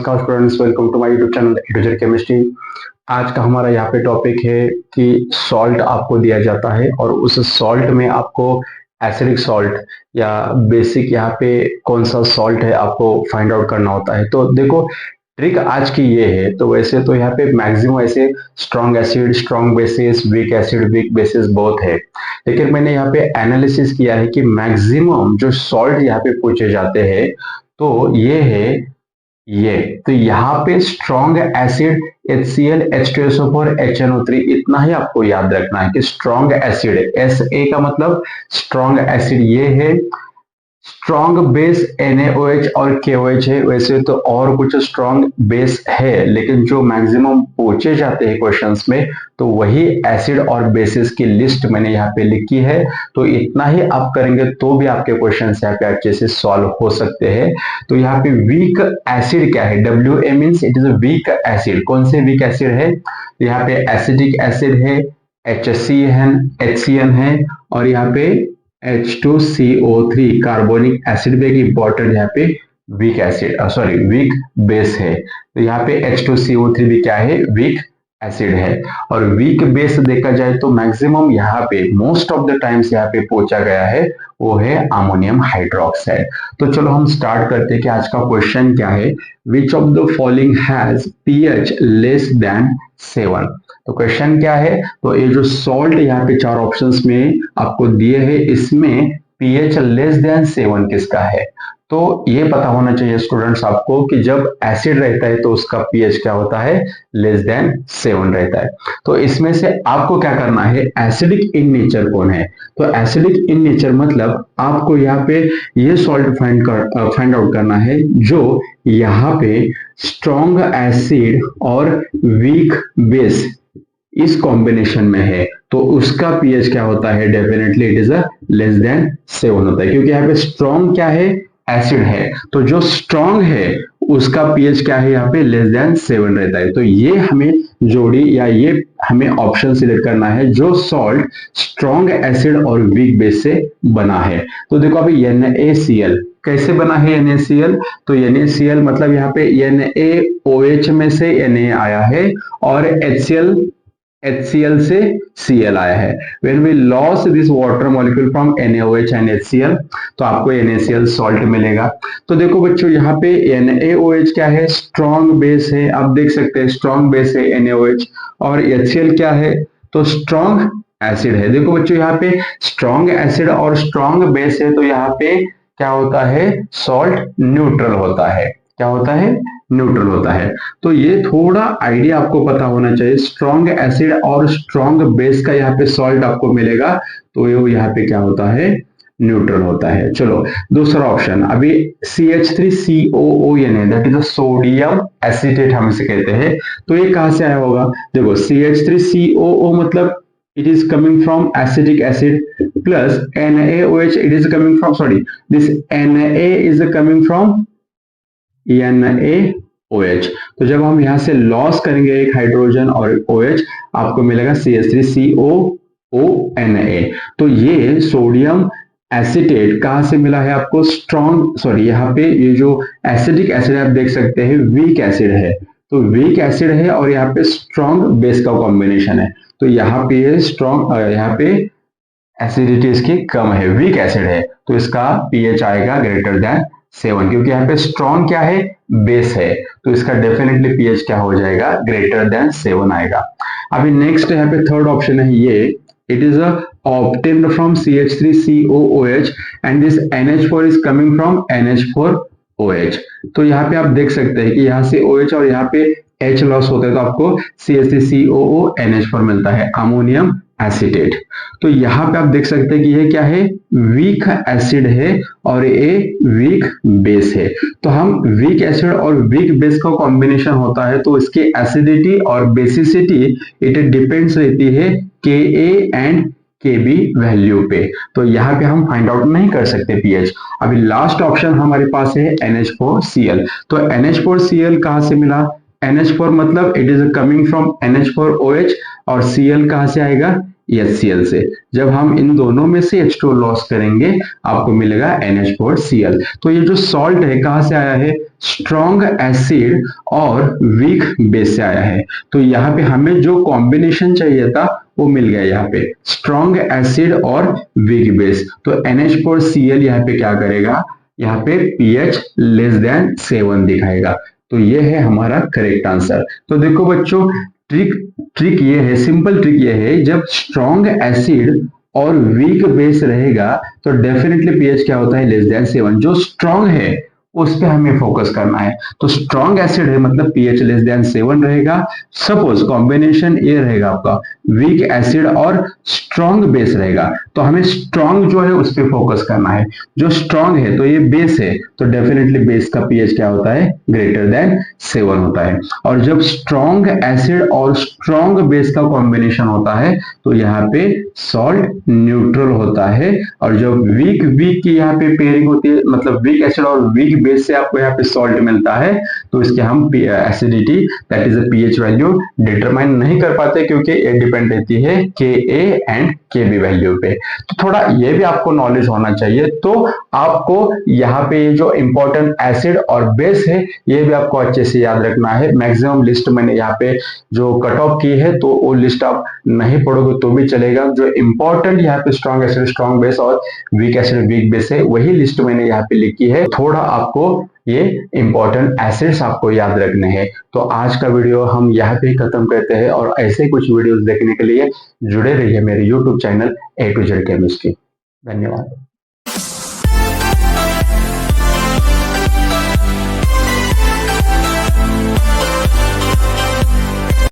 नमस्कार students, welcome to my YouTube channel Eduzer chemistry. आज का हमारा यहाँ पे टॉपिक है कि सॉल्ट आपको दिया जाता है और उस सॉल्ट में आपको एसिडिक सॉल्ट या बेसिक यहाँ पे कौन सा सॉल्ट है आपको फाइंड आउट करना होता है। तो देखो ट्रिक आज की ये है, तो वैसे तो यहाँ पे मैक्सिमम ऐसे strong acid, strong bases, weak acid, weak bases बहुत है, लेकिन मैंने यहाँ पे एनालिसिस किया है कि मैक्सिमम जो सॉल्ट यहाँ पे पूछे जाते हैं तो ये है ये। तो यहाँ पे strong acid HCl, H2SO4, HNO3, इतना ही आपको याद रखना है कि स्ट्रॉन्ग एसिड SA का मतलब स्ट्रॉन्ग एसिड ये है, स्ट्रॉन्ग बेस NaOH और KOH है। वैसे तो और कुछ स्ट्रॉन्ग बेस है, लेकिन जो मैक्सिमम पूछे जाते हैं क्वेश्चंस में तो वही एसिड और बेसिस की लिस्ट मैंने यहाँ पे लिखी है। तो इतना ही आप करेंगे तो भी आपके क्वेश्चंस यहाँ पे अच्छे से सॉल्व हो सकते हैं। तो यहाँ पे वीक एसिड क्या है? WA means it is a weak acid. कौन से वीक एसिड है? यहाँ पे एसिडिक एसिड है, HCN है, और यहाँ पे H2CO3 कार्बोनिक एसिड भी एक इंपॉर्टेंट यहाँ पे वीक एसिड वीक बेस है। तो यहाँ पे H2CO3 भी क्या है? वीक एसिड है। और वीक बेस देखा जाए तो मैक्सिमम यहाँ पे मोस्ट ऑफ द टाइम्स यहाँ पे पूछा गया है वो है अमोनियम हाइड्रोक्साइड। तो चलो हम स्टार्ट करते हैं कि आज का क्वेश्चन क्या है। Which of the following has pH less than 7? तो क्वेश्चन क्या है? तो ये जो सॉल्ट यहाँ पे चार ऑप्शंस में आपको दिए हैं, इसमें pH लेस देन 7 किसका है? तो ये पता होना चाहिए स्टूडेंट्स आपको कि जब एसिड रहता है तो उसका pH क्या होता है? लेस देन 7 रहता है। तो इसमें से आपको क्या करना है? एसिडिक इन नेचर कौन है? तो एसिडिक इन नेचर मतलब आपको यहाँ पे ये सॉल्ट फाइंड आउट करना है जो यहाँ पे स्ट्रॉन्ग एसिड और वीक बेस इस कॉम्बिनेशन में है, तो उसका pH क्या होता है? Definitely it is a less than 7 होता है, क्योंकि यहाँ पे स्ट्रॉन्ग क्या है? एसिड है। तो जो स्ट्रॉन्ग है उसका pH क्या है? यहाँ पे लेस देन 7 रहता है। तो ये हमें जोड़ी या ये हमें ऑप्शन सिलेक्ट करना है जो सॉल्ट स्ट्रॉन्ग एसिड और वीक बेस से बना है। तो देखो अभी NaCl कैसे बना है? NaCl, तो NaCl मतलब यहाँ पे NaOH में से Na आया है और HCl से Cl आया है। When we lost this water molecule from NaOH and HCl, तो आपको NaCl सॉल्ट मिलेगा। तो देखो बच्चों यहाँ पे NaOH क्या है? स्ट्रॉन्ग बेस है। आप देख सकते हैं स्ट्रॉन्ग बेस है NaOH, और HCl क्या है? तो स्ट्रॉन्ग एसिड है। देखो बच्चों यहाँ पे स्ट्रॉन्ग एसिड और स्ट्रॉन्ग बेस है, तो यहाँ पे क्या होता है? सॉल्ट न्यूट्रल होता है। क्या होता है? न्यूट्रल होता है। तो ये थोड़ा आइडिया आपको पता होना चाहिए। स्ट्रॉन्ग एसिड और स्ट्रॉन्ग बेस का यहाँ पे सॉल्ट आपको मिलेगा, तो ये यहाँ पे क्या होता है? न्यूट्रल होता है। चलो दूसरा ऑप्शन, अभी CH3COONA that is sodium acetate हम इसे कहते हैं। तो ये कहां से आया होगा? देखो CH3COO मतलब it is coming from acidic acid plus NaOH it is coming from this Na is coming from NaOH। तो जब हम यहाँ से लॉस करेंगे एक हाइड्रोजन और OH, आपको मिलेगा CH3COONA। तो ये सोडियम एसीटेट कहां से मिला है आपको? स्ट्रॉन्ग यहाँ पे ये जो एसिडिक एसिड आप देख सकते हैं वीक एसिड है, तो वीक एसिड है और यहाँ पे स्ट्रॉन्ग बेस का कॉम्बिनेशन है। तो यहाँ पे स्ट्रॉन्ग, यहाँ पे एसिडिटी इसकी कम है, वीक एसिड है, तो इसका pH आएगा ग्रेटर देन 7, क्योंकि यहाँ पे स्ट्रॉन्ग क्या है? बेस है, तो इसका डेफिनेटली pH क्या हो जाएगा? ग्रेटर देन 7 आएगा। अभी नेक्स्ट यहाँ पे थर्ड ऑप्शन है ये, it is obtained from CH3COOH and this NH4 is coming from NH4OH। तो यहाँ पे आप देख सकते हैं कि यहाँ से OH और यहाँ पे H लॉस होता है, तो आपको CH3COO NH4 मिलता है, अमोनियम एसीटेट। तो यहाँ पे आप देख सकते हैं कि ये क्या है? वीक एसिड है और ये वीक बेस है। तो हम वीक एसिड और वीक बेस का कॉम्बिनेशन होता है, तो इसकी एसिडिटी और बेसिसिटी इट डिपेंड्स रहती है Ka एंड Kb वैल्यू पे। तो यहाँ पे हम फाइंड आउट नहीं कर सकते pH। अभी लास्ट ऑप्शन हमारे पास है NH4Cl। तो NH4Cl कहां से मिला? NH4 मतलब it is coming from NH4OH, और Cl कहां से आएगा? HCl से। जब हम इन दोनों में से H2O लॉस करेंगे आपको मिलेगा NH4Cl। तो ये जो सॉल्ट है कहाँ से आया है, स्ट्रॉन्ग एसिड और वीक बेस से आया है। तो यहाँ पे हमें जो कॉम्बिनेशन चाहिए था वो मिल गया, यहाँ पे स्ट्रॉन्ग एसिड और वीक बेस। तो NH4Cl यहाँ पे क्या करेगा, यहाँ पे pH लेस देन 7 दिखाएगा। तो ये है हमारा करेक्ट आंसर। तो देखो बच्चों, ट्रिक ट्रिक ये है, सिंपल ट्रिक ये है, जब स्ट्रॉन्ग एसिड और वीक बेस रहेगा तो डेफिनेटली पीएच क्या होता है, लेस देन 7। जो स्ट्रॉन्ग है उस पे हमें फोकस करना है। तो स्ट्रॉन्ग एसिड है मतलब पीएच लेस देन 7 रहेगा। सपोज कॉम्बिनेशन ए रहेगा आपका, वीक एसिड और स्ट्रॉन्ग बेस रहेगा, तो हमें स्ट्रॉन्ग जो है उस पे फोकस करना है। जो स्ट्रॉन्ग है तो ये बेस है, तो डेफिनेटली बेस का पीएच क्या होता है, ग्रेटर देन 7 होता है। और जब स्ट्रॉन्ग एसिड और स्ट्रॉन्ग बेस का कॉम्बिनेशन होता है तो यहाँ पे सॉल्ट न्यूट्रल होता है। और जब वीक वीक की यहाँ पे पेयरिंग होती है, मतलब वीक एसिड और वीक बेस से आपको यहाँ पे सॉल्ट मिलता है, तो इसके हम acidity that is the pH value determine नहीं कर पाते, क्योंकि ये डिपेंड रहती है Ka एंड Kb वैल्यू पे। तो थोड़ा ये भी आपको नॉलेज होना चाहिए। तो आपको यहाँ पे जो इंपॉर्टेंट एसिड और बेस है ये भी आपको अच्छे से याद रखना है। मैक्सिमम लिस्ट मैंने यहाँ पे जो कट ऑफ की है, तो वो लिस्ट आप नहीं पढ़ोगे तो भी चलेगा। जो इंपॉर्टेंट यहाँ पे स्ट्रॉन्ग एसिड स्ट्रॉन्ग बेस और वीक एसिड वीक बेस है वही लिस्ट मैंने यहाँ पे लिखी है। थोड़ा आपको ये इंपॉर्टेंट एसिड्स आपको याद रखने हैं। तो आज का वीडियो हम यहाँ पे खत्म करते हैं, और ऐसे कुछ वीडियोस देखने के लिए जुड़े रहिए मेरे YouTube channel A to Z chemistry. धन्यवाद।